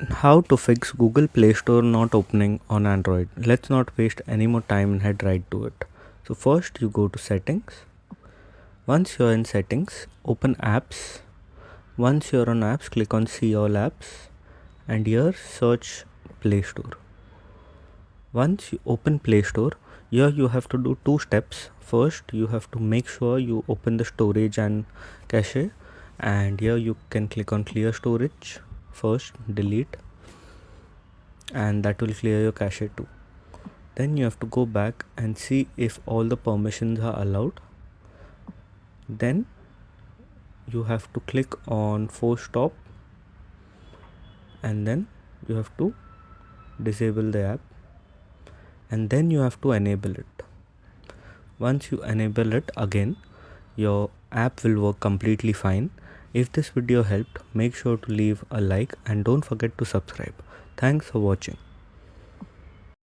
How to fix Google Play Store not opening on Android. Let's not waste any more time and head right to it. So first you go to settings. Once you're in settings, open apps. Once you're on apps, click on see all apps and here search Play Store. Once you open Play Store, here you have to do two steps. First you have to make sure you open the storage and cache, and here you can click on clear storage. First delete, and that will clear your cache too. Then you have to go back and see if all the permissions are allowed. Then you have to click on force stop and then you have to disable the app and then you have to enable it. Once you enable it again, your app will work completely fine. If this video helped, make sure to leave a like and don't forget to subscribe. Thanks for watching.